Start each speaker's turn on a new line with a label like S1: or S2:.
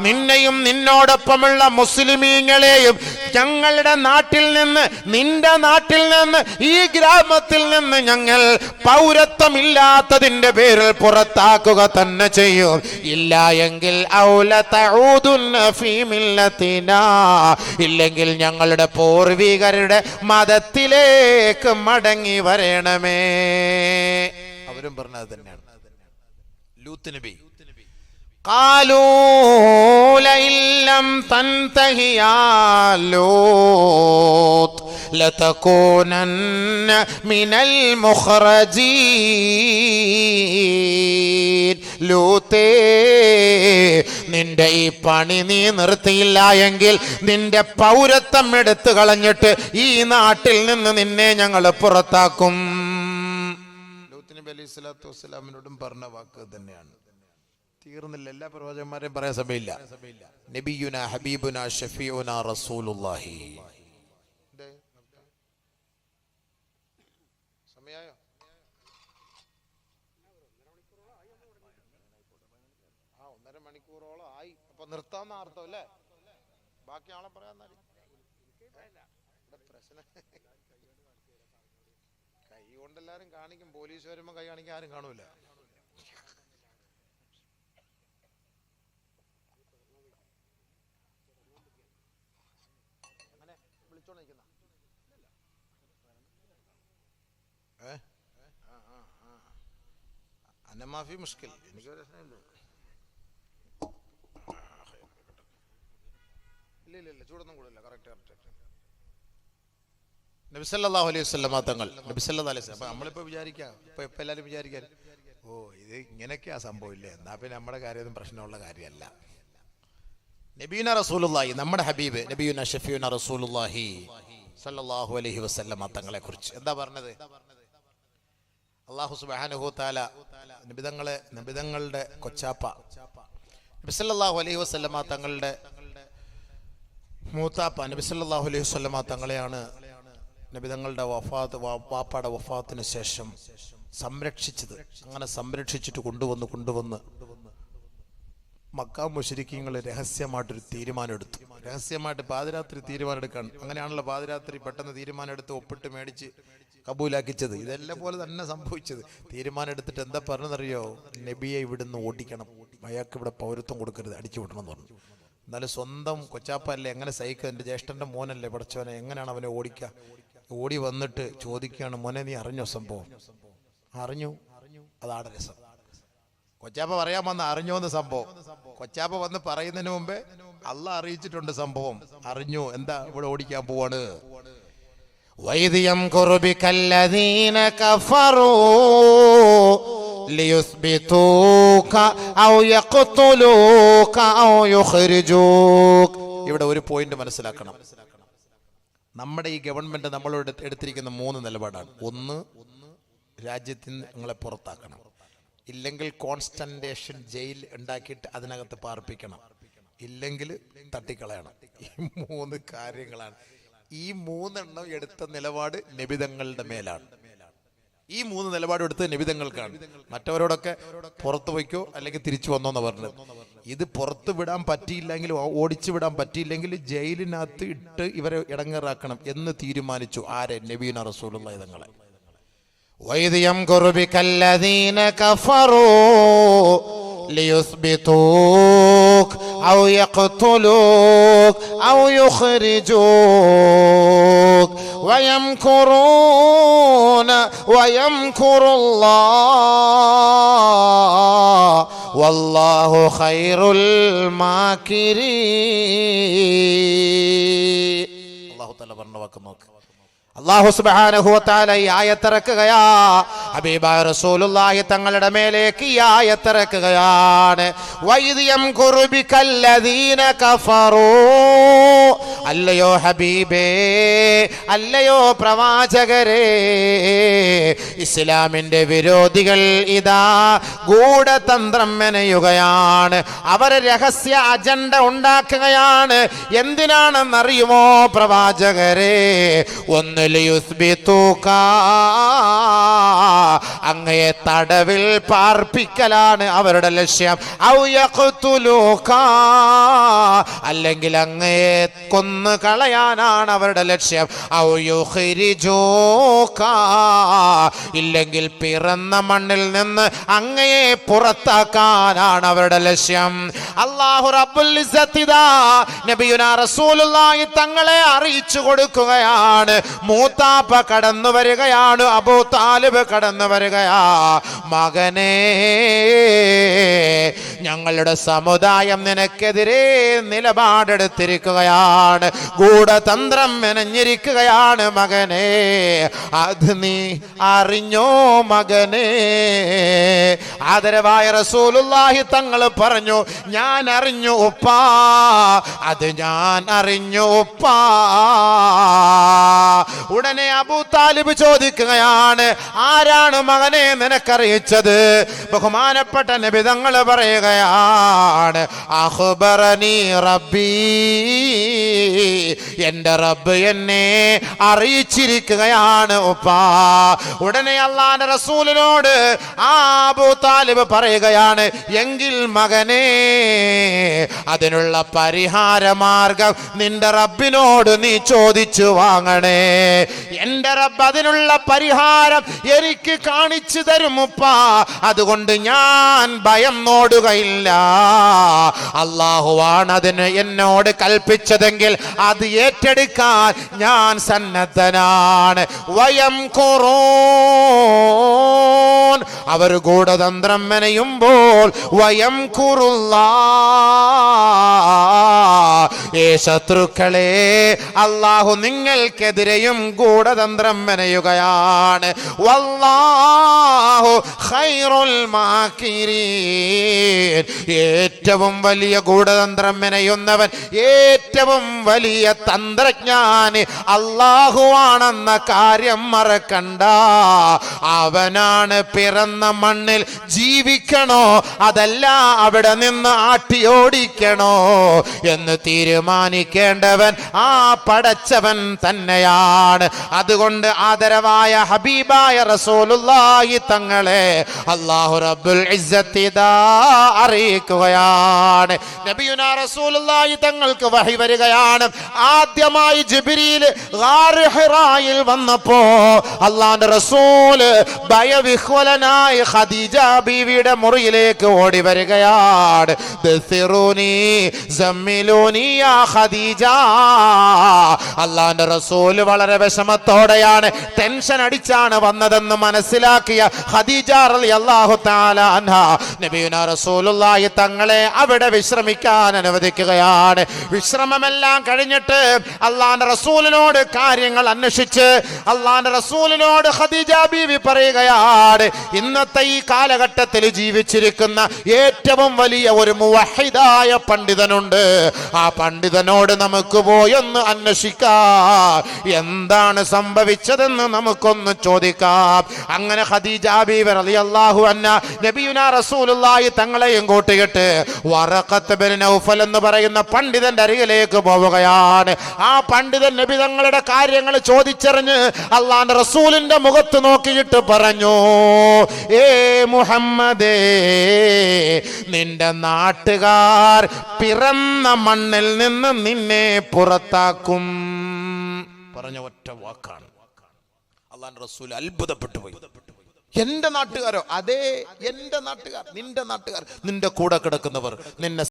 S1: നിന്നെയും നിന്നോടൊപ്പമുള്ള മുസ്ലിമീങ്ങളെയും ഞങ്ങളുടെ നാട്ടിൽ നിന്ന്, നിന്റെ നാട്ടിൽ നിന്ന്, ഈ ഗ്രാമത്തിൽ നിന്ന് ഞങ്ങൾ പൗരത്വമില്ലാത്തതിന്റെ പേരിൽ പുറത്താക്കുക തന്നെ ചെയ്യും. ഇല്ല എങ്കിൽ ഇല്ലെങ്കിൽ ഞങ്ങളുടെ പൂർവികരുടെ മതത്തിലേക്ക് മടങ്ങി വരണമേ. അവരും പറഞ്ഞത് തന്നെയാണ്. ലൂത്ത് നബി قالوا لئن لم تنته يا لوط لتكونن من المخرجين. ലൂത്തേ, നിന്റെ ഈ പണി നീ നിർത്തിയില്ല എങ്കിൽ നിന്റെ പൗരത്വം എടുത്തു കളഞ്ഞിട്ട് ഈ നാട്ടിൽ നിന്ന് നിന്നെ ഞങ്ങൾ പുറത്താക്കും. ലൂത്ത് നബി അലൈഹി സ്വലാത്തു വസ്സലാമിനോടും പറഞ്ഞ വാക്ക് തന്നെയാണ്. തീർന്നില്ല, എല്ലാ പ്രവാചകന്മാരെയും പറയാൻ സമയമില്ല. നബിയുന ഹബീബുന ഷഫീഉന റസൂലുള്ളാഹി. സമയായോ? ആ 1.5 മണിക്കൂറോളം ആയി. അപ്പൊ നിർത്താന്ന അർത്ഥം അല്ലേ? ബാക്കി ആളെ പറയാൻ പ്രശ്നം. കൈ കൊണ്ട് എല്ലാരും കാണിക്കും. പോലീസ് വരുമ്പോ കൈ കാണിക്കാൻ ആരും കാണൂല. ചൂടൊന്നും കൂടില്ല. നബി സല്ലല്ലാഹു അലൈഹി വസല്ലം തങ്ങൾ, നബി സല്ലല്ലാഹു അലൈഹി വസല്ലം, നമ്മളിപ്പോ വിചാരിക്കാം, ഇപ്പൊ എല്ലാവരും വിചാരിക്കാൻ, ഓ ഇത് ഇങ്ങനെയൊക്കെയാ സംഭവമില്ലേ, എന്നാ പിന്നെ നമ്മുടെ കാര്യമൊന്നും പ്രശ്നമുള്ള കാര്യമല്ല. നബീന റസൂലുള്ളാഹി, നമ്മുടെ ഹബീബ് നബിയുന ഷഫീഉന റസൂലുള്ളാഹി സല്ലല്ലാഹു അലൈഹി വസല്ലം തങ്ങളെ കുറിച്ച് എന്താ പറഞ്ഞത്? അല്ലാഹു സുബ്ഹാനഹു തആല നബിതങ്ങളുടെ കൊച്ചാപ്പ നബി സല്ലല്ലാഹു അലൈഹി വസല്ലം തങ്ങളുടെ മൂത്താപ്പ നബി സല്ലല്ലാഹു അലൈഹി വസല്ലം തങ്ങളെയാണ് നബിതങ്ങളുടെ വാപ്പാടെ വഫാത്തിന് ശേഷം സംരക്ഷിച്ചത്. അങ്ങനെ സംരക്ഷിച്ചിട്ട് കൊണ്ടുവന്ന് മക്ക മുശ്രിക്കീങ്ങൾ രഹസ്യമായിട്ടൊരു തീരുമാനമെടുത്തു. രഹസ്യമായിട്ട് പാതിരാത്രി തീരുമാനമെടുക്കാൻ, അങ്ങനെയാണല്ലോ പാതിരാത്രി പെട്ടെന്ന് തീരുമാനമെടുത്ത് ഒപ്പിട്ട് മേടിച്ച് കബൂലാക്കിച്ചത്. ഇതെല്ലാം പോലെ തന്നെ സംഭവിച്ചത്. തീരുമാനം എടുത്തിട്ട് എന്താ പറഞ്ഞതെന്നറിയോ? നബിയെ ഇവിടുന്ന് ഓടിക്കണം, അയാൾക്ക് ഇവിടെ പൗരത്വം കൊടുക്കരുത്, അടിച്ചു വിടണം എന്ന് പറഞ്ഞു. എന്നാലും സ്വന്തം കൊച്ചാപ്പല്ലേ, എങ്ങനെ സഹിക്കുക? എൻ്റെ ജ്യേഷ്ഠൻ്റെ മോനല്ലേ പഠിച്ചവനെ, എങ്ങനെയാണ് അവനെ ഓടിക്കുക? ഓടി വന്നിട്ട് ചോദിക്കുകയാണ്, മോനെ നീ അറിഞ്ഞോ സംഭവം? അറിഞ്ഞു. അതാണ് രസം. കൊച്ചാപ്പ പറയാൻ വന്ന അറിഞ്ഞോന്ന് സംഭവം. കൊച്ചാപ്പ വന്ന് പറയുന്നതിന് മുമ്പേ അള്ളാഹ് അറിയിച്ചിട്ടുണ്ട് സംഭവം. അറിഞ്ഞു. എന്താ? ഇവിടെ ഓടിക്കാൻ പോവാണ്. വൈദ് യംകുറു ബികല്ലദീന കഫറൂ ലിയുസ്ബിതൂക ഔ യഖ്തുലൂക ഔ യുഖ്രിജൂക. ഇവിടെ ഒരു പോയിന്റ് മനസ്സിലാക്കണം. നമ്മുടെ ഈ ഗവൺമെന്റ് നമ്മളോട് എടുത്തിരിക്കുന്ന 3 നിലപാടാണ്. ഒന്ന്, രാജ്യത്തിൽ നിന്ന് നിങ്ങളെ പുറത്താക്കണം, ഇല്ലെങ്കിൽ കോൺസ്റ്റന്റേഷൻ ജയിൽ ഉണ്ടാക്കിയിട്ട് അതിനകത്ത് പാർപ്പിക്കണം, ഇല്ലെങ്കിൽ തട്ടിക്കളയണം. ഈ 3 കാര്യങ്ങളാണ്. ഈ 3 എണ്ണം എടുത്ത നിലപാട് നബിതങ്ങളുടെ മേലാണ്. ഈ 3 നിലപാട് എടുത്ത് നബിതങ്ങൾക്കാണ്. മറ്റവരോടൊക്കെ പുറത്തു പോയിക്കോ അല്ലെങ്കിൽ തിരിച്ചു വന്നോന്ന് പറഞ്ഞത്. ഇത് പുറത്തു വിടാൻ പറ്റിയില്ലെങ്കിൽ, ഓടിച്ചു വിടാൻ പറ്റിയില്ലെങ്കിൽ ജയിലിനകത്ത് ഇട്ട് ഇവരെ ഇടങ്ങേറാക്കണം എന്ന് തീരുമാനിച്ചു. ആരെ? നബിയുന റസൂലുള്ളാഹി തങ്ങളെ. വൈദ് യംകുറു ബികല്ലദീന കഫറൂ ലിയുസ്ബിതൂക ഔ യഖ്തുലൂക ഔ യുഖ്രിജൂക വയംകുറൂന വയംകുറുല്ലാഹ് വല്ലാഹു ഖൈറുൽ മാകിരീൻ. അല്ലാഹു തആല പറഞ്ഞ വാക്ക് നോക്ക്. അല്ലാഹു സുബ്ഹാനഹു വ തആല ഈ ആയത്തിറക്കുകയാ. ഹബീബായ റസൂലുള്ളാഹി തങ്ങളുടെ മേലേക്ക് ഈ ആയത്തിറക്കുകയാണ്. വൈദ് യംകുറു ബികല്ലദീന കഫറൂ അല്ലയോ ഹബീബേ, അല്ലയോ പ്രവാചകരേ, ഇസ്ലാമിന്റെ വിരോധികൾ ഇതാ ഗൂഢതന്ത്രം മെനയുകയാണ്. അവർ രഹസ്യ അജണ്ട ഉണ്ടാക്കുകയാണ്. എന്തിനാണെന്നറിയുമോ പ്രവാചകരെ? ഒന്നുലിയുസ്ബിതൂക, അങ്ങയെ തടവിൽ പാർപ്പിക്കലാണ് അവരുടെ ലക്ഷ്യം. ഔ യഖ്തുലൂക, അല്ലെങ്കിൽ അങ്ങയെ കൊന്നു കളയാനാണ് അവരുടെ ലക്ഷ്യം. ഔ യുഖ്രിജൂക, ഇല്ലെങ്കിൽ പിറന്ന മണ്ണിൽ നിന്ന് അങ്ങയെ പുറത്താക്കാനാണ് അവരുടെ ലക്ഷ്യം. അല്ലാഹു റബ്ബുൽ ഇസ്സത്ത് നബിയുനാ റസൂലുള്ളാഹി തങ്ങളെ അറിയിച്ചു കൊടുക്കുകയാണ്. മൂത്താപ്പ കടന്നു വരികയാണ്, അബൂ താലിബ് കടന്നു വരികയാ. മകനേ, ഞങ്ങളുടെ സമുദായം നിനക്കെതിരെ നിലപാടെടുത്തിരിക്കുകയാണ്, ഗൂഢതന്ത്രം മെനഞ്ഞിരിക്കുകയാണ് മകനേ. അത് നീ അറിഞ്ഞോ മകനേ? ആദരവായ റസൂലുള്ളാഹി തങ്ങൾ പറഞ്ഞു, ഞാൻ അറിഞ്ഞു ഉപ്പാ, അത് ഞാൻ അറിഞ്ഞു ഉപ്പാ. ഉടനെ അബൂ താലിബ് ചോദിക്കുകയാണ്, ആരാണ് മകനെ നിനക്കറിയിച്ചത്? ബഹുമാനപ്പെട്ട നബി തങ്ങൾ പറയുകയാണ്, അഖ്ബറനി റബ്ബി, എൻ്റെ റബ്ബ് എന്നെ അറിയിച്ചിരിക്കുകയാണ് ഉപ്പാ. ഉടനെ അല്ലാഹുവിന്റെ റസൂലിനോട് അബൂ താലിബ് പറയുകയാണ്, എങ്കിൽ മകനെ, അതിനുള്ള പരിഹാര മാർഗം നിന്റെ റബ്ബിനോട് നീ ചോദിച്ചു വാങ്ങണേ. എൻ്റെ റബ്ബ് അതിനുള്ള പരിഹാരം എനിക്ക് കാണിച്ചു തരുമുപ്പാ. അതുകൊണ്ട് ഞാൻ ഭയം നോടുകയില്ല. അല്ലാഹുവാണ് അതിന് എന്നോട് കൽപ്പിച്ചതെങ്കിൽ അത് ഏറ്റെടുക്കാൻ ഞാൻ സന്നദ്ധനാണ്. വയം ഖുറൂൻ, അവർ ഗൂഢതന്ത്രം മെനയുമ്പോൾ വയം ഖുറുല്ലാ, ഏ ശത്രുക്കളെ, അല്ലാഹു നിങ്ങൾക്കെതിരെയും ഗൂഢതന്ത്രം മെനയുകയാണ്. വല്ലാഹു ഖൈറുൽ മാകിരീൻ, ഏറ്റവും വലിയ ഗൂഢതന്ത്രം മെനയുന്നവൻ, ഏറ്റവും വലിയ തന്ത്രജ്ഞാനി അല്ലാഹുവാണെന്ന കാര്യം മറക്കണ്ട. അവനാണ് പിറന്ന മണ്ണിൽ ജീവിക്കണോ അതല്ല അവിടെ നിന്ന് ആട്ടിയോടിക്കണോ എന്ന് തീരുമാനിക്കേണ്ടവൻ ആ പടച്ചവൻ തന്നെയാണ്. അതുകൊണ്ട് ആദരവായ ഹബീബായ റസൂലുള്ളാഹി തങ്ങളെ അല്ലാഹു റബ്ബുൽ ഇസ്സത്ത് അറിയിക്കുകയാണ്. നബിയുനാ റസൂലുള്ളാഹി തങ്ങൾക്ക് വഹി വരികയാണ്. ആദ്യമായി ജിബ്രീൽ ഗാർ ഹിറായിൽ വന്നപ്പോ അല്ലാഹുവിന്റെ റസൂല് ഭയവിഹ്വലനായി ഖദീജ ബീവിയുടെ മുറിയിലേക്ക് ഓടി വരികയാണ്. ദസിറൂനി സമ്മിലൂനി യാ ഖദീജ. അല്ലാഹുവിന്റെ റസൂൽ വളരെ വിഷമത്തോടെയാണ്, ടെൻഷൻ അടിച്ചാണ് വന്നതെന്ന് മനസ്സിലാക്കിയ ഖദീജ റളിയല്ലാഹു തആല അൻഹ നബിയുനാ റസൂലുള്ളാഹി തങ്ങളെ അവിടെ വിശ്രമിക്കാൻ അനുവദിക്കുകയാണ്. വിശ്രമമെല്ലാം കഴിഞ്ഞിട്ട് അല്ലാഹുവിന്റെ റസൂലിനോട് കാര്യങ്ങൾ അന്വേഷിച്ച് അല്ലാഹുവിന്റെ റസൂലിനോട് ഖദീജ ബീവി പറയുകയാണ്, ഇന്നത്തെ ഈ കാലഘട്ടത്തിൽ ജീവിച്ചിരിക്കുന്ന ഏറ്റവും വലിയ ഒരു മുവഹിദായ പണ്ഡിതനുണ്ട്. ആ പണ്ഡിതനോട് നമുക്ക് പോയൊന്ന് അന്വേഷിക്കാം, എന്താണ് സംഭവിച്ചതെന്ന് നമുക്കൊന്ന് ചോദിക്കാം. അങ്ങനെ ഖദീജ ബീവി റളിയല്ലാഹു അൻഹ നബിയുനാ റസൂലുള്ളാഹി തങ്ങളെയും കൂട്ടിയിട്ട് വറഖത്ത് ബിൻ നൗഫൽ എന്ന് പറയുന്ന പണ്ഡിതന്റെ അരികിലേക്ക് പോവുകയാണ്. ആ പണ്ഡിതൻ നബി തങ്ങളുടെ കാര്യങ്ങൾ ചോദിച്ചറിഞ്ഞ് അല്ലാഹുവിന്റെ റസൂലിന്റെ മുഖത്ത് നോക്കിയിട്ട് പറഞ്ഞു, ഏ മുഹമ്മദേ, നിന്റെ നാട്ടുകാർ പിറന്ന മണ്ണിൽ നിന്ന് നിന്നെ പുറത്താക്കും. പറഞ്ഞ ഒറ്റ വാക്കാണ്. അല്ലാഹുവിന്റെ റസൂൽ അത്ഭുതപ്പെട്ടു പോയി. എന്റെ നാട്ടുകാരോ? അതേ, എന്റെ നാട്ടുകാർ, നിന്റെ നാട്ടുകാർ, നിന്റെ കൂടെ കിടക്കുന്നവർ, നിന്നെ